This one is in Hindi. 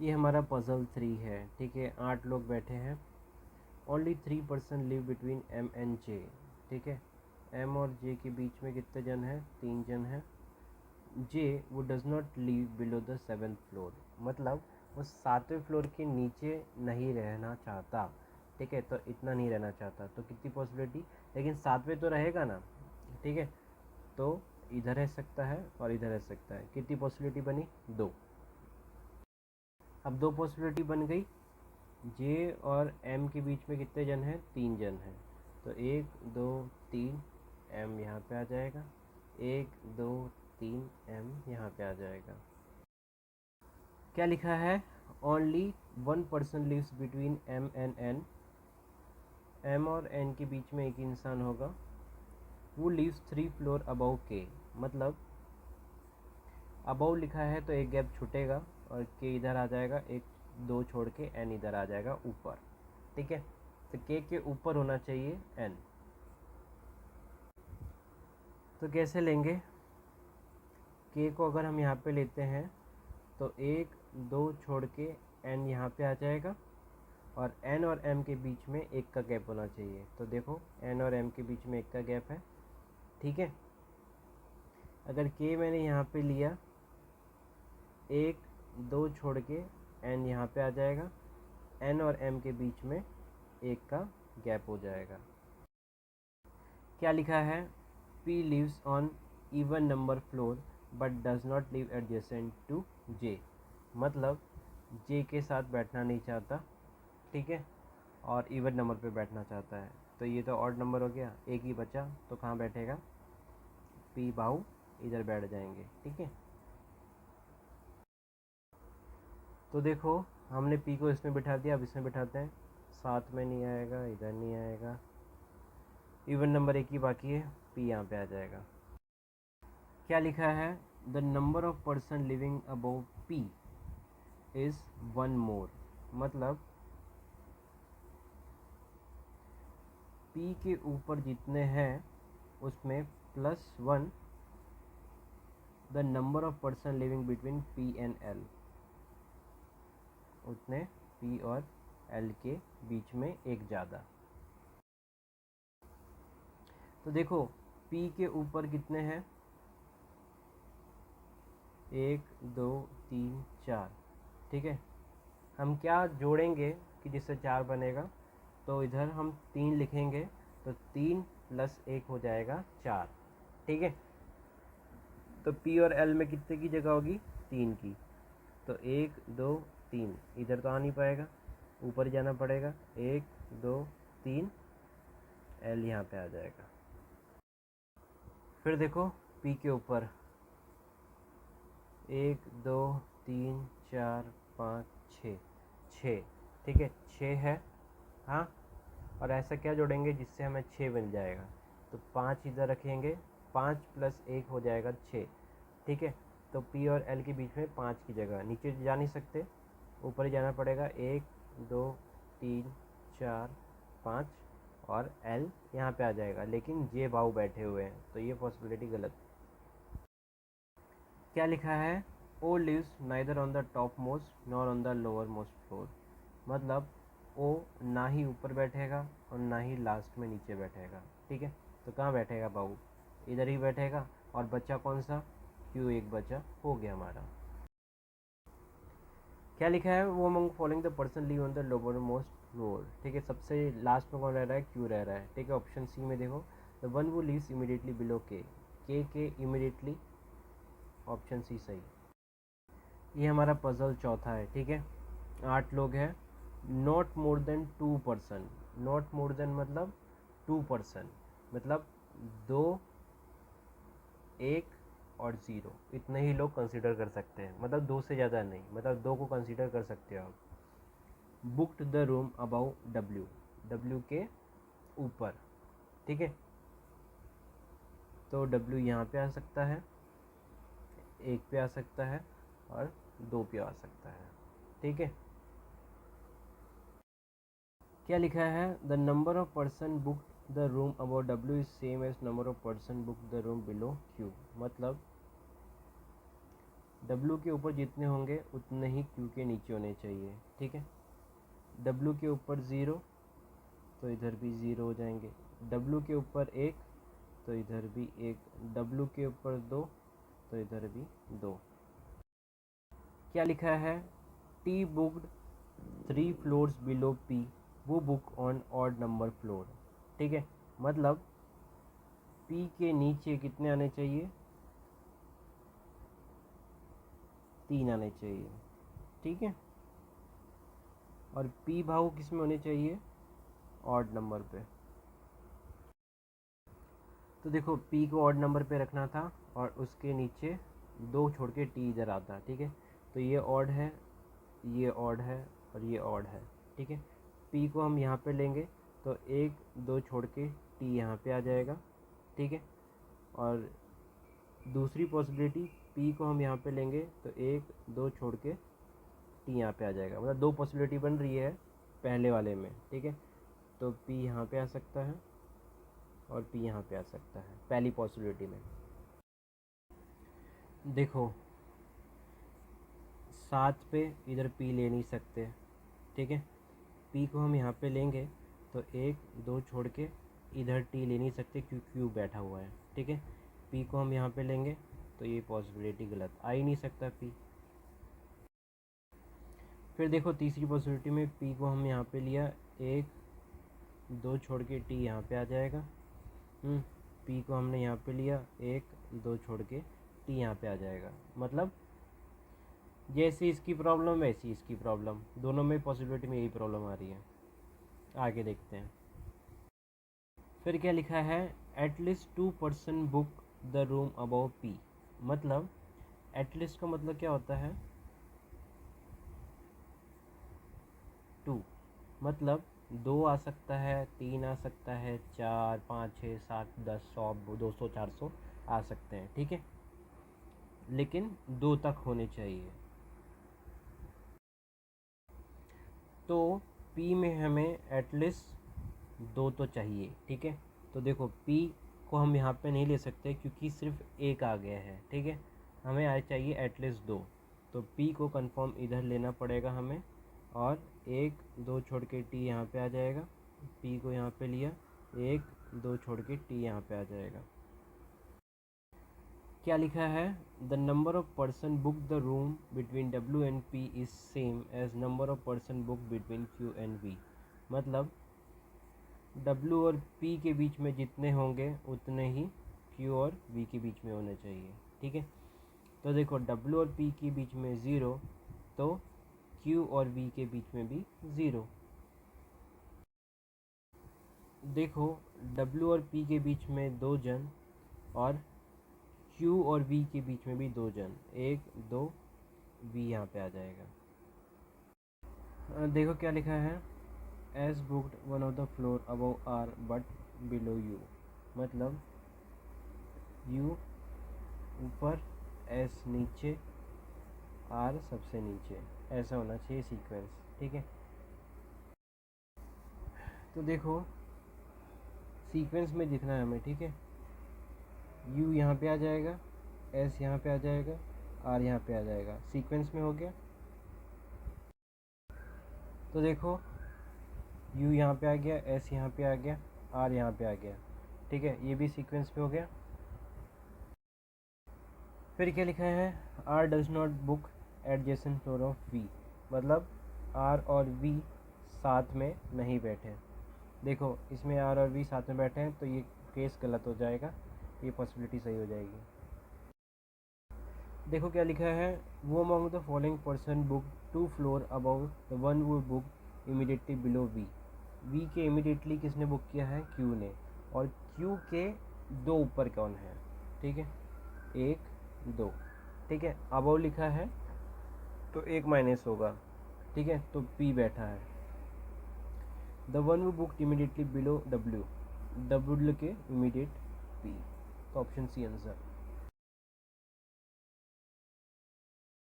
ये हमारा पजल 3 है, ठीक है। 8 लोग बैठे हैं। Only 3% live between M and J, ठीक है। एम और जे के बीच में कितने जन हैं? 3 जन हैं। जे वो does not live below the 7th floor, मतलब वो 7वें फ्लोर के नीचे नहीं रहना चाहता, ठीक है। तो इतना नहीं रहना चाहता, तो कितनी पॉसिबिलिटी, लेकिन 7वें तो रहेगा ना, ठीक है। तो इधर रह सकता है और इधर रह सकता है। कितनी पॉसिबिलिटी बनी? 2। अब 2 पॉसिबिलिटी बन गई। जे और एम के बीच में कितने जन हैं? 3 जन हैं। तो 1 2 3 एम यहाँ पे आ जाएगा, 1 2 3 एम यहाँ पे आ जाएगा। क्या लिखा है? Only 1% lives between M and N. M और एन के बीच में एक इंसान होगा। वो लिव्स 3 फ्लोर अबव के, मतलब अबव लिखा है तो एक गैप छूटेगा और के इधर आ जाएगा, एक 2 छोड़ के एन इधर आ जाएगा ऊपर, ठीक है। तो के ऊपर होना चाहिए एन। तो कैसे लेंगे? के को अगर हम यहाँ पे लेते हैं तो 1 2 छोड़ के एन यहाँ पे आ जाएगा, और एन और एम के बीच में एक का गैप होना चाहिए। तो देखो एन और एम के बीच में एक का गैप है, ठीक है। अगर के मैंने यहाँ पे लिया, 1 2 छोड़ के एन यहाँ पे आ जाएगा, एन और एम के बीच में एक का गैप हो जाएगा। क्या लिखा है? P lives on even number floor but does not live adjacent to J, मतलब जे के साथ बैठना नहीं चाहता, ठीक है, और इवन नंबर पे बैठना चाहता है। तो ये तो ऑड नंबर हो गया, एक ही बचा, तो कहाँ बैठेगा? पी बाहु इधर बैठ जाएंगे, ठीक है। तो देखो हमने पी को इसमें बिठा दिया, अब इसमें बिठाते हैं। साथ में नहीं आएगा, इधर नहीं आएगा, इवन नंबर एक ही बाकी है, पी यहाँ पे आ जाएगा। क्या लिखा है? The number of person living above P is 1 मोर, मतलब पी के ऊपर जितने हैं उसमें +1 the number of person living between P and L, उतने पी और एल के बीच में एक ज़्यादा। तो देखो पी के ऊपर कितने हैं? 1 2 3 4, ठीक है। हम क्या जोड़ेंगे कि जिससे 4 बनेगा? तो इधर हम 3 लिखेंगे, तो 3 + 1 हो जाएगा 4, ठीक है। तो पी और एल में कितने की जगह होगी? 3 की। तो 1 2 3 इधर तो आ नहीं पाएगा, ऊपर जाना पड़ेगा। 1 2 3 एल यहाँ पे आ जाएगा। फिर देखो पी के ऊपर 1 2 3 4 5 6 6, ठीक है, 6 है। हाँ, और ऐसा क्या जोड़ेंगे जिससे हमें 6 मिल जाएगा? तो 5 इधर रखेंगे, 5 + 1 हो जाएगा 6, ठीक है। तो पी और एल के बीच में 5 की जगह, नीचे जा नहीं सकते, ऊपर ही जाना पड़ेगा। 1 2 3 4 5 और एल यहाँ पे आ जाएगा, लेकिन जे बाहु बैठे हुए हैं, तो ये पॉसिबिलिटी गलत। क्या लिखा है? O lives neither on the top most nor on the lower most floor, मतलब ओ ना ही ऊपर बैठेगा और ना ही लास्ट में नीचे बैठेगा, ठीक है। तो कहाँ बैठेगा बाबू? इधर ही बैठेगा। और बच्चा कौन सा? क्यू एक बचा, हो गया हमारा। क्या लिखा है? Who among following the person live on the lower most floor, ठीक है। सबसे लास्ट में कौन रह रहा है? क्यू रह रहा है, ठीक है। ऑप्शन सी में देखो, द वन वो लिव्स इमीडिएटली बिलो के इमीडिएटली, ऑप्शन सी सही। ये हमारा पजल चौथा है, ठीक है। 8 लोग हैं। Not more than 2%, not more than मतलब 2%, मतलब 2 1 और 0, इतने ही लोग कंसीडर कर सकते हैं, मतलब 2 से ज़्यादा नहीं, मतलब 2 को कंसीडर कर सकते हो आप। Booked the room above W, W के ऊपर, ठीक है। तो डब्ल्यू यहाँ पे आ सकता है, 1 पे आ सकता है और 2 पे आ सकता है, ठीक है। क्या लिखा है? The number of person book the room above W is same as number of person book the room below Q, मतलब W के ऊपर जितने होंगे उतने ही Q के नीचे होने चाहिए, ठीक है। W के ऊपर 0 तो इधर भी 0 हो जाएंगे, W के ऊपर 1 तो इधर भी 1, W के ऊपर 2 तो इधर भी 2। क्या लिखा है, T booked 3 floors below P, वो book on odd number floor, ठीक है। मतलब P के नीचे कितने आने चाहिए, 3 आने चाहिए, ठीक है। और P भाव किस में होने चाहिए, ऑड नंबर पे। तो देखो P को ऑड नंबर पे रखना था और उसके नीचे 2 छोड़ के T इधर आता, ठीक है। तो ये ऑड है, ये ऑड है और ये ऑड है, ठीक है। P को हम यहाँ पे लेंगे तो 1 2 छोड़ के T यहाँ पे आ जाएगा, ठीक है। और दूसरी पॉसिबिलिटी P को हम यहाँ पे लेंगे तो 1 2 छोड़ के T यहाँ पे आ जाएगा, मतलब 2 पॉसिबिलिटी बन रही है पहले वाले में, ठीक है। तो P यहाँ पे आ सकता है और P यहाँ पे आ सकता है पहली पॉसिबिलिटी में। देखो 7 पे इधर P ले नहीं सकते, ठीक है। P को हम यहाँ पे लेंगे तो 1 2 छोड़ के इधर T ले नहीं सकते क्योंकि Q बैठा हुआ है, ठीक है। P को हम यहाँ पे लेंगे तो ये पॉसिबिलिटी गलत, आ ही नहीं सकता P। फिर देखो तीसरी पॉसिबिलिटी में P को हम यहाँ पे लिया, 1 2 छोड़ के T यहाँ पे आ जाएगा। P को हमने यहाँ पे लिया, 1 2 छोड़ के T यहाँ पे आ जाएगा। मतलब जैसी इसकी प्रॉब्लम वैसी इसकी प्रॉब्लम, दोनों में पॉसिबिलिटी में यही प्रॉब्लम आ रही है। आगे देखते हैं। फिर क्या लिखा है, at least 2 person book the room above P। मतलब एटलीस्ट का मतलब क्या होता है, 2, मतलब 2 आ सकता है, 3 आ सकता है, 4 5 6 7 10 100 200 400 आ सकते हैं, ठीक है। लेकिन 2 तक होने चाहिए। तो P में हमें एटलीस्ट 2 तो चाहिए, ठीक है। तो देखो P को हम यहाँ पे नहीं ले सकते क्योंकि सिर्फ 1 आ गया है, ठीक है। हमें आए चाहिए एटलीस्ट 2, तो P को कंफर्म इधर लेना पड़ेगा हमें। और 1 2 छोड़ के T यहाँ पे आ जाएगा, P को यहाँ पे लिया, 1 2 छोड़ के T यहाँ पे आ जाएगा। क्या लिखा है, the number of person book the room between W and P is same as number of person book between Q and V। मतलब W और P के बीच में जितने होंगे उतने ही Q और V के बीच में होने चाहिए, ठीक है। तो देखो W और P के बीच में 0 तो Q और V के बीच में भी 0। देखो W और P के बीच में 2 जन और Q और V के बीच में भी 2 जन, 1 2 V यहाँ पे आ जाएगा। देखो क्या लिखा है, as booked one of the floor above R but below U। मतलब U ऊपर, S नीचे, R सबसे नीचे, ऐसा होना चाहिए सीक्वेंस, ठीक है। तो देखो सीक्वेंस में दिखना है हमें, ठीक है। U यहाँ पे आ जाएगा, S यहाँ पे आ जाएगा, R यहाँ पे आ जाएगा, सीक्वेंस में हो गया। तो देखो U यहाँ पे आ गया, S यहाँ पे आ गया, R यहाँ पे आ गया, ठीक है। ये भी सीक्वेंस में हो गया। फिर क्या लिखा है, R does not book adjacent floor of V। मतलब R और V साथ में नहीं बैठे। देखो इसमें R और V साथ में बैठे हैं तो ये केस गलत हो जाएगा, ये पॉसिबिलिटी सही हो जाएगी। देखो क्या लिखा है, who among the following person book 2 floor above the one who book immediately below V। V के इमीडिएटली किसने बुक किया है, Q ने, और Q के 2 ऊपर कौन है, ठीक है, 1 2, ठीक है। अबव लिखा है तो 1 माइनस होगा, ठीक है। तो P बैठा है। The one who book immediately below W, W के इमीडिएट P। तो ऑप्शन सी आंसर।